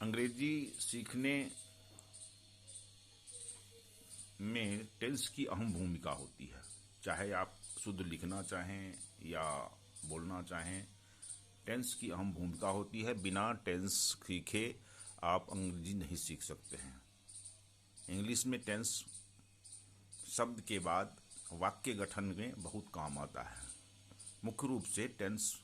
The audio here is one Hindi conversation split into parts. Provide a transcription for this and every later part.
अंग्रेजी सीखने में टेंस की अहम भूमिका होती है। चाहे आप शुद्ध लिखना चाहें या बोलना चाहें, टेंस की अहम भूमिका होती है। बिना टेंस सीखे आप अंग्रेजी नहीं सीख सकते हैं। इंग्लिश में टेंस शब्द के बाद वाक्य गठन में बहुत काम आता है। मुख्य रूप से टेंस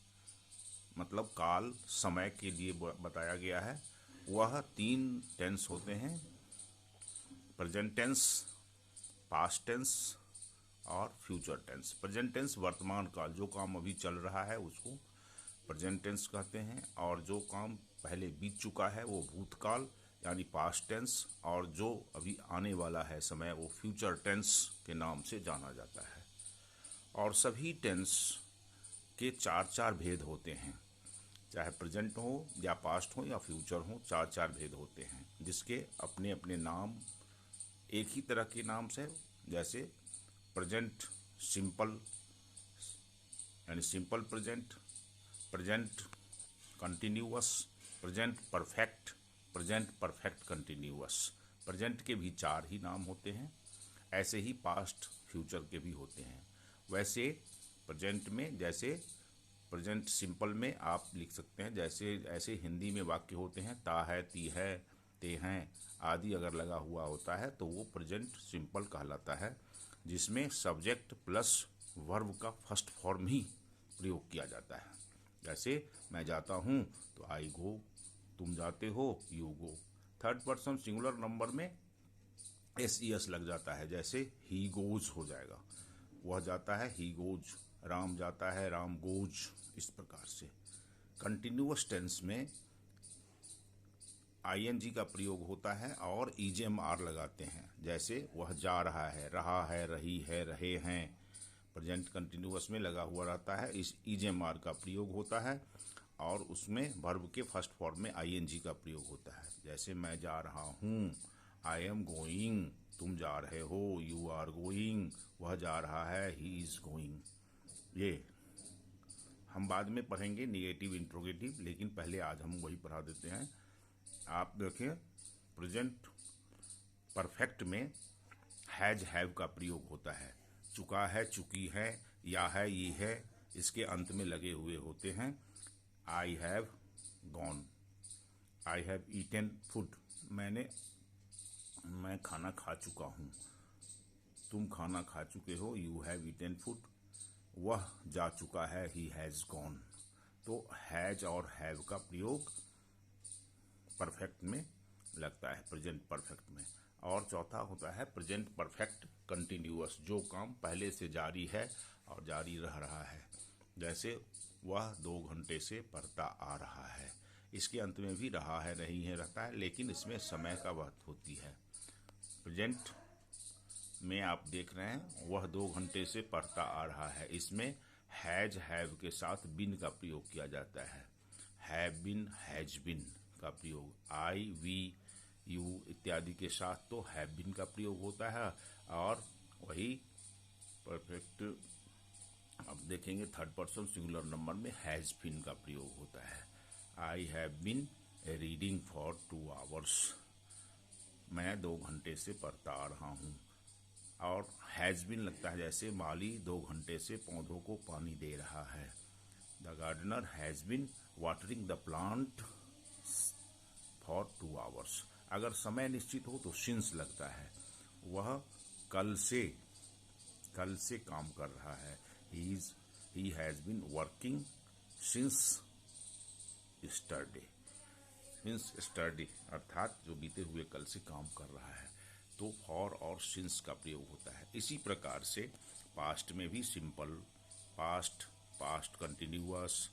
मतलब काल, समय के लिए बताया गया है। वह 3 टेंस होते हैं: प्रेजेंट टेंस, पास्ट टेंस और फ्यूचर टेंस। प्रेजेंट टेंस वर्तमान काल, जो काम अभी चल रहा है उसको प्रेजेंट टेंस कहते हैं, और जो काम पहले बीत चुका है वो भूतकाल यानी पास्ट टेंस, और जो अभी आने वाला है समय वो फ्यूचर टेंस के नाम से जाना जाता है। और सभी टेंस के 4 भेद होते हैं, चाहे प्रेजेंट हो या पास्ट हो या फ्यूचर हो, 4 भेद होते हैं जिसके अपने अपने नाम, एक ही तरह के नाम से। जैसे प्रेजेंट सिंपल यानी simple present, present continuous, present perfect, present perfect continuous. Present के भी 4 ही नाम होते हैं। ऐसे ही पास्ट, फ्यूचर के भी होते हैं। वैसे प्रेजेंट में, जैसे प्रेजेंट सिंपल में आप लिख सकते हैं, जैसे ऐसे हिंदी में वाक्य होते हैं ता है, ती है, ते हैं आदि अगर लगा हुआ होता है तो वो प्रेजेंट सिंपल कहलाता है, जिसमें सब्जेक्ट प्लस वर्ब का फर्स्ट फॉर्म ही प्रयोग किया जाता है। जैसे मैं जाता हूँ तो आई गो, तुम जाते हो you go. Third person singular number में एस लग जाता है, जैसे ही गोज हो जाएगा, वह जाता है ही गोज, राम जाता है राम गोज, इस प्रकार से। कंटिन्यूअस टेंस में आईएनजी का प्रयोग होता है और ईजेएमआर लगाते हैं, जैसे वह जा रहा है, रही है, रहे हैं। प्रेजेंट कंटिन्यूअस में लगा हुआ रहता है, इस ईजेएमआर का प्रयोग होता है और उसमें वर्ब के फर्स्ट फॉर्म में आईएनजी का प्रयोग होता है। जैसे मैं जा रहा हूँ, आई एम गोइंग, तुम जा रहे हो, यू आर गोइंग, वह जा रहा है, ही इज गोइंग। ये हम बाद में पढ़ेंगे निगेटिव इंट्रोगेटिव, लेकिन पहले आज हम वही पढ़ा देते हैं। आप देखें, प्रेजेंट परफेक्ट में हैज हैव का प्रयोग होता है। चुका है, चुकी है, या है, ये है, इसके अंत में लगे हुए होते हैं। I have gone, I have eaten food, मैं खाना खा चुका हूँ, तुम खाना खा चुके हो, यू हैव ईटन फूड। वह जा चुका है, ही हैज गॉन। तो हैज और हैव का प्रयोग परफेक्ट में लगता है, प्रेजेंट परफेक्ट में। और चौथा होता है प्रेजेंट परफेक्ट कंटिन्यूअस, जो काम पहले से जारी है और जारी रह रहा है। जैसे वह 2 घंटे से पढ़ता आ रहा है, इसके अंत में भी रहा है, नहीं है रहता है, लेकिन इसमें समय का बात होती है। प्रेजेंट में आप देख रहे हैं वह 2 घंटे से पढ़ता आ रहा है, इसमें हैज हैव के साथ बिन का प्रयोग किया जाता है। हैव बिन, हैज बिन का प्रयोग, आई, वी, यू इत्यादि के साथ तो हैव बिन का प्रयोग होता है। और वही परफेक्ट अब देखेंगे थर्ड पर्सन सिंगुलर नंबर में हैज बिन का प्रयोग होता है। I have been reading for 2 hours, मैं 2 घंटे से पढ़ता आ रहा हूँ। और हैज़ बिन लगता है, जैसे माली 2 घंटे से पौधों को पानी दे रहा है। The gardener has been watering the plant for 2 hours. अगर समय निश्चित हो तो सिंस लगता है, वह कल से काम कर रहा है। He has been working since yesterday, अर्थात जो बीते हुए कल से काम कर रहा है। तो फॉर और सिंस का प्रयोग होता है। इसी प्रकार से पास्ट में भी simple, past continuous,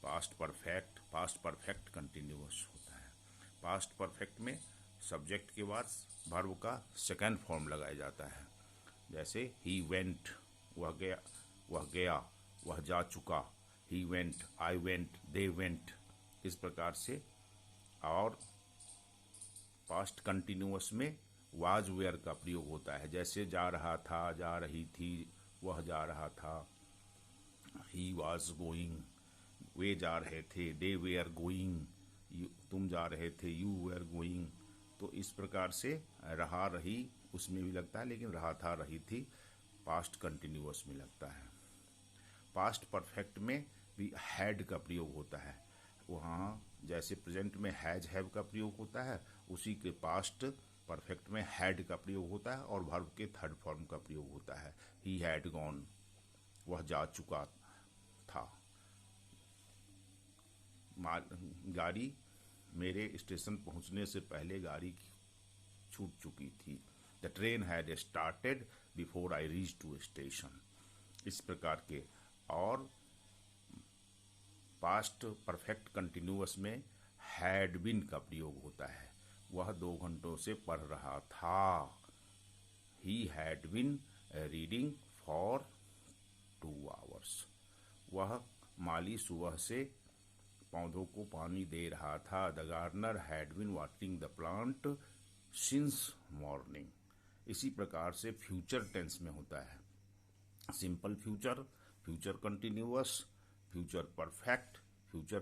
past perfect continuous होता है। पास्ट परफेक्ट में सब्जेक्ट के बाद वर्ब का सेकंड फॉर्म लगाया जाता है। जैसे ही वेंट, वह गया, वह जा चुका, he went, I went, they went, इस प्रकार से। और पास्ट कंटिन्यूअस में वाज वेयर का प्रयोग होता है, जैसे जा रहा था, जा रही थी, वह जा रहा था, ही वाज गोइंग, वे जा रहे थे, दे वेयर गोइंग, तुम जा रहे थे, यू वेर गोइंग। तो इस प्रकार से रहा रही उसमें भी लगता है, लेकिन रहा था रही थी पास्ट कंटिन्यूअस में लगता है। पास्ट परफेक्ट में भी हैड का प्रयोग होता है। वहाँ जैसे प्रेजेंट में हैज हैव का प्रयोग होता है, उसी के पास्ट परफेक्ट में हैड का प्रयोग होता है और वर्ब के थर्ड फॉर्म का प्रयोग होता है। ही हैड गॉन, वह जा चुका था। गाड़ी मेरे स्टेशन पहुंचने से पहले गाड़ी छूट चुकी थी। The train had started before I reach to station. इस प्रकार के। और पास्ट परफेक्ट कंटिन्यूअस में हैड बिन का प्रयोग होता है। वह 2 घंटों से पढ़ रहा था। He had been reading for 2 hours। वह माली सुबह से पौधों को पानी दे रहा था। The gardener had been watering the plant since morning. इसी प्रकार से फ्यूचर टेंस में होता है simple future, future continuous, future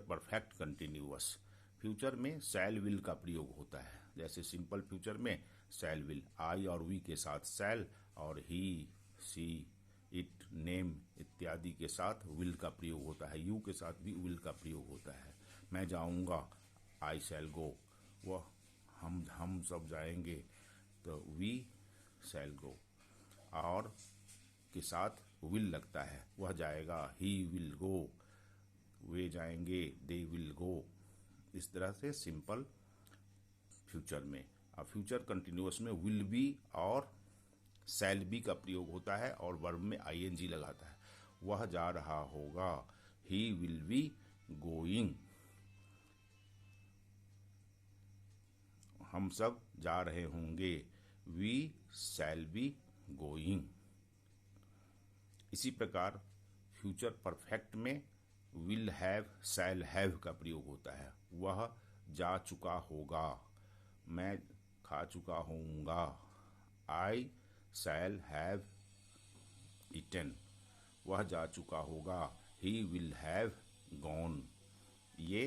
perfect continuous. Future में शैल विल का प्रयोग होता है। जैसे सिंपल फ्यूचर में शैल विल आई और वी के साथ शैल, और ही, सी, इट, नेम इत्यादि के साथ विल का प्रयोग होता है। यू के साथ भी विल का प्रयोग होता है। मैं जाऊंगा, आई शैल गो। वह हम सब जाएंगे, तो वी शैल गो। और के साथ विल लगता है, वह जाएगा, ही विल गो। वे जाएंगे, दे विल गो। इस तरह से सिंपल फ्यूचर में। अब फ्यूचर कंटिन्यूअस में विल बी और शैल बी का प्रयोग होता है और वर्ब में आईएनजी लगाता है। वह जा रहा होगा, ही विल बी गोइंग। हम सब जा रहे होंगे, वी शैल बी गोइंग। इसी प्रकार फ्यूचर परफेक्ट में विल हैव, शैल हैव का प्रयोग होता है। वह जा चुका होगा, मैं खा चुका होऊंगा, आई शैल हैव ईटन। वह जा चुका होगा, ही विल हैव गॉन। ये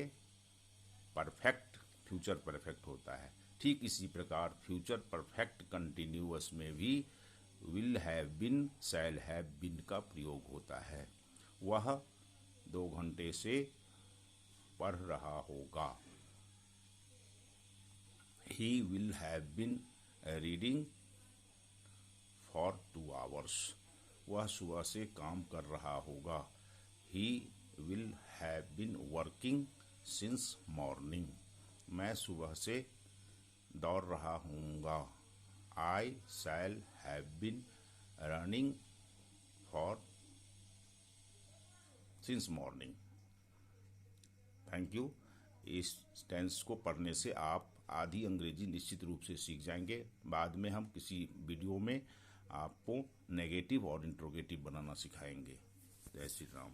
परफेक्ट फ्यूचर परफेक्ट होता है। ठीक इसी प्रकार फ्यूचर परफेक्ट कंटिन्यूअस में भी will have bin, shell have बिन का प्रयोग होता है। वह 2 घंटे से पढ़ रहा होगा, he will have been reading for 2 hours। वह सुबह से काम कर रहा होगा, he will have been working since morning. मैं सुबह से दौड़ रहा हूँगा, I shall have been running for since morning. Thank you. इस टेंस को पढ़ने से आप आधी अंग्रेजी निश्चित रूप से सीख जाएंगे। बाद में हम किसी वीडियो में आपको नेगेटिव और इंट्रोगेटिव बनाना सिखाएंगे। जय श्री राम।